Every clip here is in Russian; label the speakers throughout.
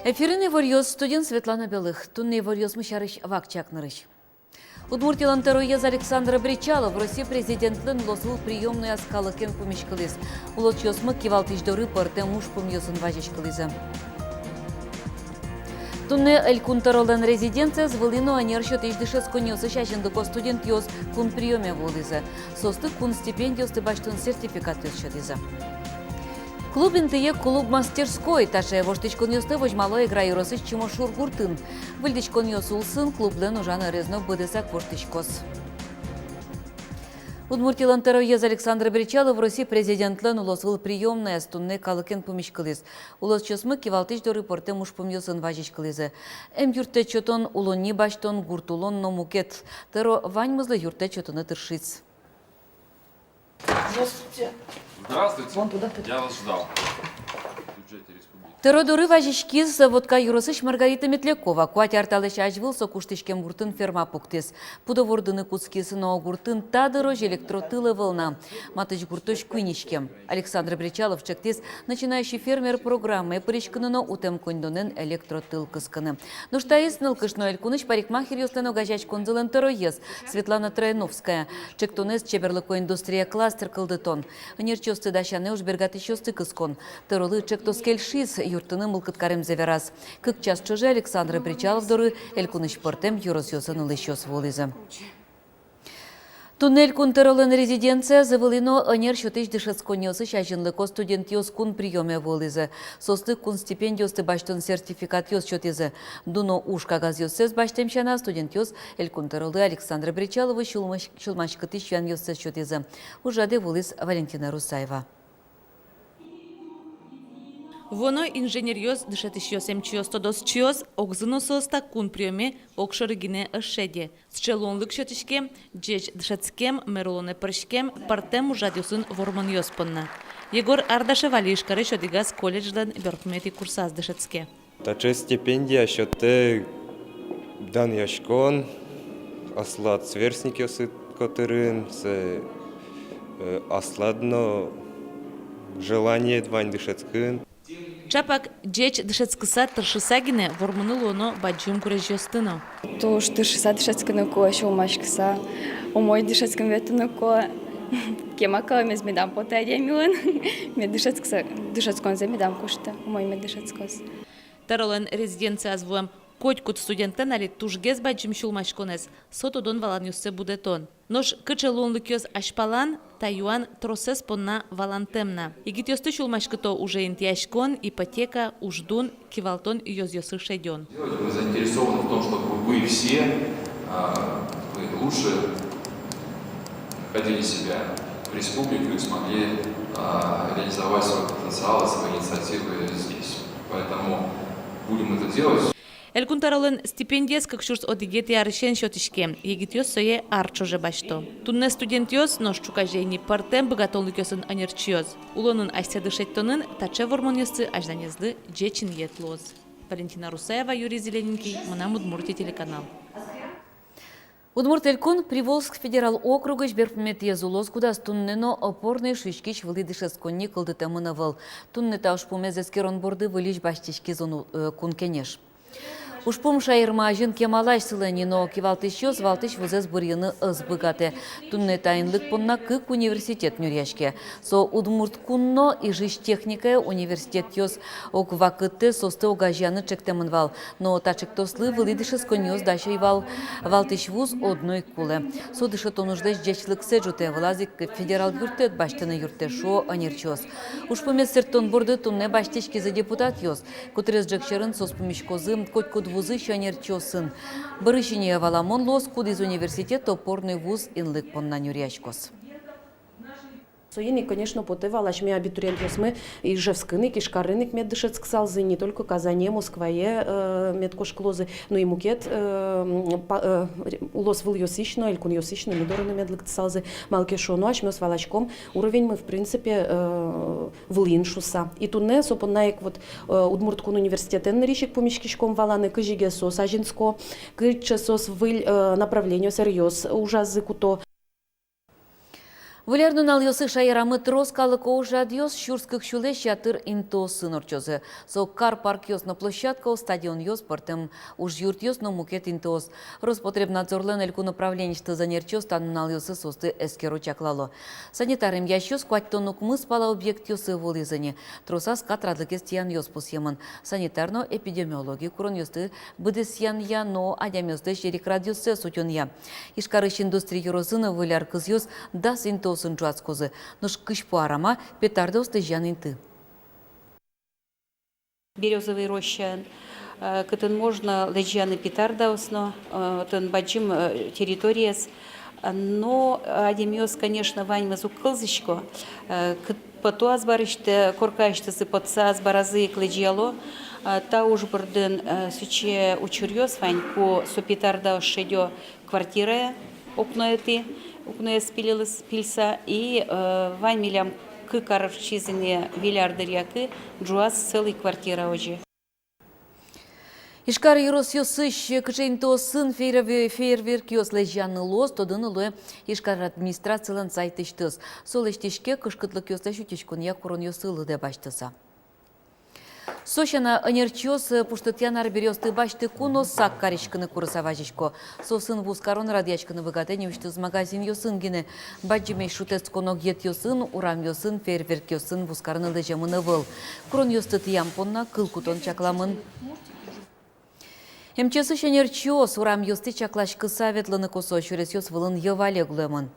Speaker 1: Эфиріне варьоз студент Светлана Белых, тунный варьоз мышарыш вакчакнырыш. Удмуртилан терроез Александр Бричалов, Россия президентлен лосыл приемный аскалыкен помешкалыз. Улочёсмы кивалтыждоры пыртем муж помьёсын важешкалызы. Тунне элькунтаролдан резиденция звылино анершот иждышес конёсы шашындыко студент ёс кун приеме волызы. Состы кун стипендиосты баштын сертификат ёсшадызы. Клуб НТЕ клуб мастерской, таше воштичкон ёсты вожмало игра юросыш чимошур гуртын. Выльдичкон ёсулсын клублен ужаны резнок быдысак воштичкос. Удмуртилан терроез Александр Бричалов Россия президентлен улосыл приемная стунне калыкен помешкалыз. Улос чосмы кивалтыш до репорте муж помьёсын важешкалызы. Юрте чотон улонни баштон гуртулон номукет. Теро ваньмызлы юрте чотоны тыршиц.
Speaker 2: Здравствуйте.
Speaker 3: Здравствуйте.
Speaker 2: Вон туда.
Speaker 3: Я вас ждал. В бюджете республики.
Speaker 1: Теродоры важишки заводка юросыш Маргарита Метлякова. Куати арталыш ажвыл сокуштышкем гуртын ферма пуктес. Пудовордыны куцкисы но гуртын тадырож электротылы волна. Матыч гуртош куйничкем. Александр Бричалов чектес начинающий фермер программы поречканно утем кондонен электротыл кысканы. Нужтаис нылкышно элькуныш парикмахер ёстано гажач конзылен терроез Светлана Трояновская. Чектонес чеберлыко индустрия кластер кылдытон. Нерчосты дащаны уж бергатыщосты кыскон. Теролы чектоскель шиз юртыны мылкыткарем завераз. Кык час чуже Александр Бричалов доры элькуныш портем юросёсын ылыщос волызы. Туннель кунтеролын резиденция завылино анер шотыш дышец конёсы шажынлыко студент ёс кун приеме волызы. Состы кун стипендиосты баштын сертификат ёс шотызы. Дуно уж кагаз ёсыз баштемшана студент ёс эль кунтеролы Александр Бричаловы шулмашкыты шуян ёсыз шотызы. Ужаде волыз Валентина Русаева.
Speaker 4: Воно инженерьёз дышетышьёс эмчиёс тодос чиёс огзынососта кун приеме окшорыгине ышеде. Счелонлык шетишке, джеч дышецкем, меролоне прышкем, партем ужадёсын ворманьёс понна. Егор Ардашев алишкары шодигас колледждан бёркмети курсаз дышецке.
Speaker 5: Таче стипендия шоте дан яшкон, аслад сверстники осы котырын, се асладно желание двань дышецкын.
Speaker 4: Чапак джеч дышецкыса тыршысагине ворманы лоно баджим курежьёстыно.
Speaker 6: То уж дышыса дышецкыны ко, шулмашкыса, умой дышецкын ветыны ко, кемака мез медам потайдемилын, ме дышецкон зе медам кушты, умой ме дышецкос.
Speaker 4: Таролен резиденция азвуем котькут студенттен али тужгез баджим шулмашконес, сотодон валан юссе будетон. Нож кычелунлыкёс ашпалан, таюан тросес понна валантемна. Игит ёсты шулмашкыто уже интияшкон, ипотека, уждун, кивалтон ёс-ёсы шедён.
Speaker 3: Мы заинтересованы в том, чтобы вы все вы лучше находили себя в республике и смогли реализовать свой потенциал и свои инициативы здесь. Поэтому будем это делать.
Speaker 4: Элькун таролен стипендиес как шурс одигет ярышен шотишке, егит ёс сое арчоже башто. Тунне студент ёс нож чукажейни партем богатонлык ёсын анерчиёз. Улонын айся дышеттонын таче вормон ёсы ажданезлы джечин етлоз. Валентина Русаева, Юрий Зелененький, Манам Удмуртия телеканал.
Speaker 1: Удмурт элькун Приволжск федерал округыш берпмет езулоз кудас туннено опорный шишкич вылидышес конни кылдытамына выл. Тунне тауш помезескерон борды вылиш баштишки зону кункенеш. Ушпум шайырмажын кемалаш сылынино кивалтыш валтыш вузез бурьыны ызбыгаты. Тунне тайынлык понна кык университет нюряшке. Со Удмурт кунно и жиш техника университет ёс ок вакытты состы огажяны чектемын вал. Но тачектослы вылидышес коньёс дашай вал валтыш вуз одной кулы. Со дышет онуждеш джечлык седжуте влазик федерал юртет баштыны юртешо анерчос. Ушпумет сертон борды тунне баштишки за депутат ёс. Кутрез джекшерын сос помешкозым котькуд вузы шанерчосын. Барышине валамон лос куд из университета опорный вуз инлык понна нюрячкос.
Speaker 2: Соени, конечно, потывалаш ми абитуриент мы и Ижевскыник, и Шкарыник меддышецк салзы, не только Казане, Москвае медкошклозы, но и Мукет улос выл ёсично, илькун ёсично, медоры на медлык салзы, малкешо, ну аш мёс валачком, уровень мы в принципе вылиншуса. И тунне сопоннаек вот Удмурткун университетен нарищик помешкишком валаны, кыжиге сос ажинско, кыче сос выль направлению серьез ужазы куто.
Speaker 1: Валернун алйосы шайрамы троскалы коужа диос шурских шуле шатыр инто сынорчозы. Со кар парк йос на площадка, стадион йос портем уж юрт йос на мукет интос. Роспотребнадзорлен эльку направленчество занерчос танун алйосы состы эскеру чаклало. Санитарим ящос кваттонук мыс пала объект йосы волизани. Тросас катрадлыкес тиян йос пусьемын. Санитарно-эпидемиологи курон йосты быдысьян я, но адямёсты шерик радиосы сутен я. Ишкарыш индустрия юрозыны выляр кыз йос дас инто сын жуацкозы, нож кышпу арама петарды остыжан инты.
Speaker 7: Березовый роща, кытын можно лежаны петарда осно, тон баджим территорияс, но адемиос, конечно, ваньма зуккылзышко, поту азбарышты, коркаштысы потса азбаразы кледжиало, та уж бурдын суче учурьос вань по сопетарда шедё квартира окно эти. Укное спилилась пильса и вань милям кыкаров чизыне вилярдыр яки джуаз целый квартира уже.
Speaker 1: Ишкар юрос йосыш кычейнто сын фейерверк йос лежаны лос, тодыны луэ ишкар администрациялан сайтыштыз. Сол эштешке кышкытлык йоста шутешкун я курон йосылы де баштыса. Сощана анерчос пуштытьян берёсты башты куно сак каришканы курысаважишко. Сосын вускарон радиачканы выгадени уштыз магазин йосынгины. Баджимей шутест конок ет йосын, урам йосын, фейерверк йосын вускарны лежамыны выл. Курон йостыт ямпонна кылкутон чакламын. МЧС шенерчос урам йосты чаклашкы саветлыны косо шурес йос вылын йывале глэмын.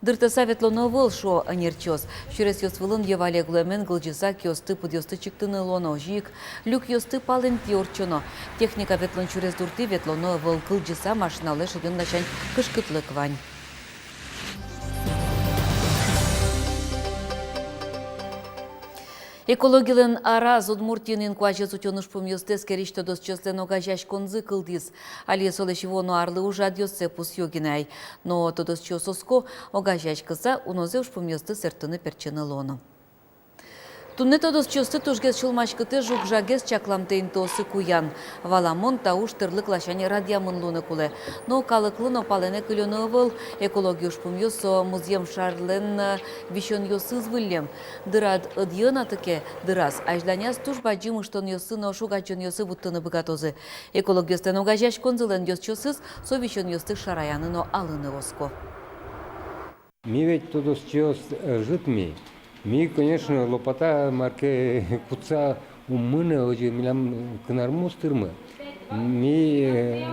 Speaker 1: Дырты саветлыны выл шо анерчос. Шурес йос вылын йывале глэмен гылжисак йосты пуд йосты чиктыны лоно жик. Люк йосты палын тиорчоно. Техника ветлын шурес дурты ветлоно выл гылжиса машиналы шеден начань кышкытлык вань. Экологилен араз Удмуртинин куажез утёныш помьёстес керишто дос чёслен огажаш конзы кылдис. Али солешивону арлы ужад йосе пус йогинай. Но тодос чёсоско огажаш кыса унозе уж помьёсты сертыны перчыны лоно. Тунне тодос чёсты тужгез шылмашкыты жук жагез чакламтейн тосы куян. Валамон тауш тырлык лашани радиамын луны куле. Но калыклы но палене кылёны выл экология уж помьёсо музеем шарлен вишон йосыз вылем. Дырад ыдьына тыке дыраз. Ажданяс туж баджим ыштон йосы но шугачон йосы буттыны быгатозы. Экологиостен огажаш конзылен йос чёсыз со вишон йосты шараяны но алыны оско.
Speaker 8: Ми ведь тодос чёс житми. Ми, конечно, лопата марке куца умыны, уже милям кынарму стырмы. Ми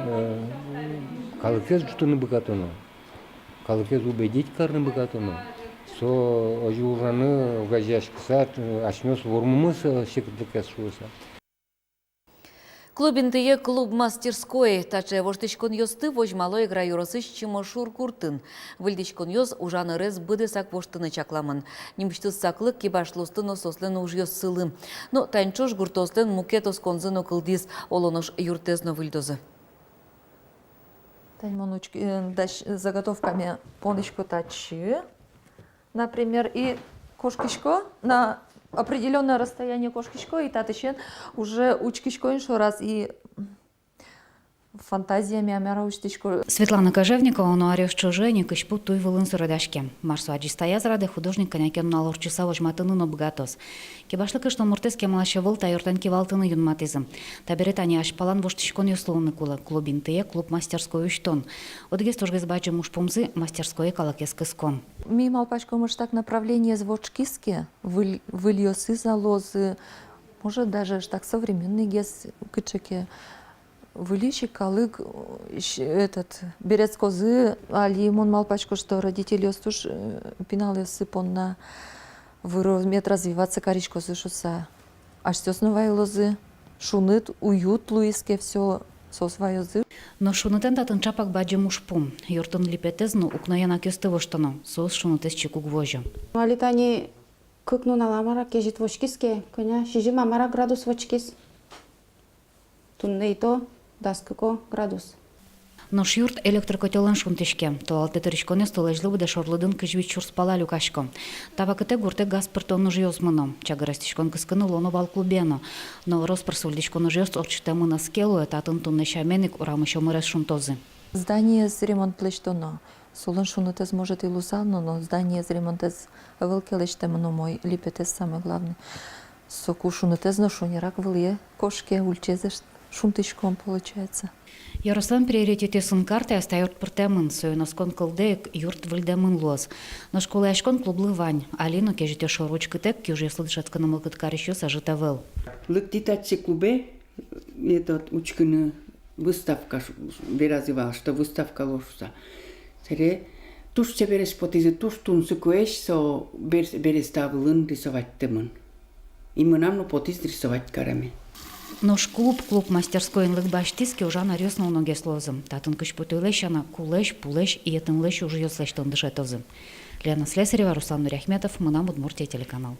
Speaker 8: калыкез жутыны быкатыны. Калыкез убедить карны быкатыны. Со ожи ужаны угажаш кыса, ашмёс вормумыс шекердыкес шуыса.
Speaker 1: Клубинтые клуб мастерской. Таче воштичкон йосты вожмало игра юросыш чимошур куртын. Выльдичкон йос ужаны рез быдысак воштыны чакламын. Нимшты саклык кибашлустын осослен уж йос сылым. Но танчош гуртослен мукетос конзын окылдис олонош юртезно выльдозы.
Speaker 9: Заготовками поночку тачи, например, и кошкишко на определенное расстояние кошкишко и татышен уже учкишко еще раз и фантазиями амяра учтишко.
Speaker 10: Светлана Кожевникова, но орёш чужені кышпу туй вылын сырыдашке. Марсу аджистая зрады художник конякен налорчуса вожматыны но богатос. Кебашлы кышно муртеске малаша выл тайортан кивалтыны юнматизм. Таберетани ашпалан воштишкон юслуны кулы. Клубинтые клуб мастерской уштон. Одгес тожгез баджи мушпумзы мастерской калакес кыскон.
Speaker 9: Ми малпачко может так направление звучкиски, выльёсы залозы, может даже так современный гес кычеке. Вылечи калык этот берец козы, али мон малпачко, что родители остуж пинали сыпон на выровмет развиваться карич козы шуса. Аж все снова лозы, шунит, уют луиске все со своей зы.
Speaker 10: Но шунутен татын чапак баджи мушпум. Йортон липетезну укнояна кёсты воштано. Сос шунутес чекук вожо.
Speaker 11: Алитани кыкну наламара кежит вочкиске, коня шижи мамара градус вочкис. Туннейто даскыко градус.
Speaker 10: Но шюрт электрокотелан шунтешке. Тоалте тырышконе столежлы буде шорлыдын кыжвич чурспала люкашко. Табакыте гурте газ пыртону жёзмыно. Чагарастишкон кыскыны лоно бал клубено. Но роспарсульдишкону жёз орчитему на скелу, это тун тунне шаменик урамышо мырес шунтозы.
Speaker 9: Здание с ремонт плештоно. Солон шунутез может и Лусано, но здание зремонтез велкелештем, но мой липетез самое главное. Соку шунутез, но шунирак вылье кошке ульчезеш шунтышком получается.
Speaker 10: Ярослан приоритете сын карты остает пыртемын, сойноскон кылдек юрт выльдемын лоз. Но школа яшкон клублы вань, Алину кежите шоручкы тек, кюже слышатканы мылкыткар еще сажитавел.
Speaker 12: Лыктитатчи клубе этот учкыны выставка беразывал, что выставка ложится. Тере туш береш потизе туш тун сукуэш со береставлын рисовать темын. И мы нам потиз рисовать карами.
Speaker 10: Нож клуб мастерской инлык баштиски уже нарёсно уноге слозым. Татын кыш путуйлешана кулеш, пулеш и етынлеш уже ёслештон дышетозым. Лена Слесарева, Руслан Нуряхметов, Мынам Удмуртия телеканал.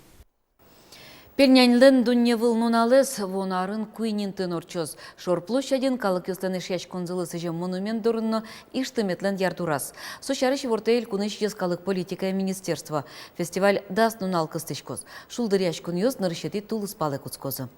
Speaker 1: Пельнянлен дунневыл нуналес вонарын куйнинтын орчоз. Шорплощадин калык юстаныш яш конзылысы жем монумент дорынно иштыметлен ярдурас. Сочарыш вортейл куныш ез калык политика министерства. Фестиваль даст нунал кыстышкоз. Шулдыр яш кун ёз нарышети тулыс палы куцкозы.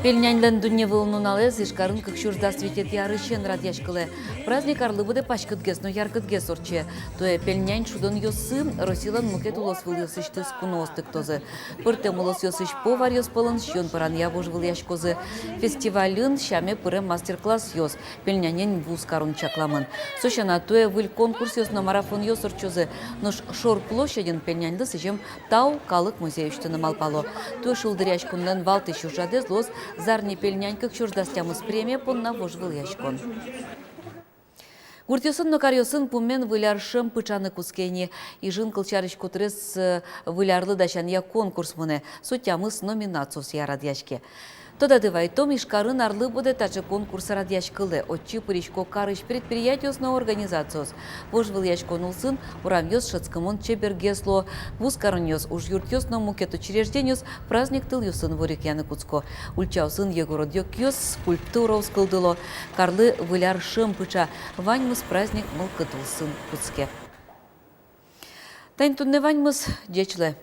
Speaker 1: Пельнянлен дунневыл нуналес ишкарын кыкшурда светет ярышен радяшкылы. Праздник арлы буде пачкытгес, но яркытгес орче. Туе пельнянь шудон ёсы Росилан мукет улос выл ёсыштыз куностык тозы. Пыртем улос ёсыш повар ёс полын щен пыран явуж выл яшкозы. Фестивалын шаме пырем мастер-класс ёс. Пельнянен вуз карун чакламын. Сошана туе выл конкурс ёс на марафон ёс орчозы. Нош шор площадин пельняньды сыжем тау калык музей үштіні малпало. Туе шулдыряш кунлен валты шужадез лос зарни пельнянь как чуждастямыз премия понна вожвыл яшкон. Гуртёсын нокарёсын пумен выляр-шым пычаны кускени. Ижын кылчарыш кутрес вылярлы дачан я конкурс муне. Сутямыз номинацию с ярад яшке. Тода дывайтом ишкарын арлы буде тачы конкурс радяшкылы. Отчи пыришко карыш предприятиосна организациос. Вожвыл яшкон улсын, урамьёс шацкамон чебергесло. Вускарыньёс уж юртёсно мукет учреждениос праздник тыл юсын ворик яны куцко. Ульчаусын егородёк ёс скульптура ускылдыло. Карлы выляр шым пыча. Ваньмыз праздник мылкытылсын куцке. Тайн тунне ваньмыз дечле.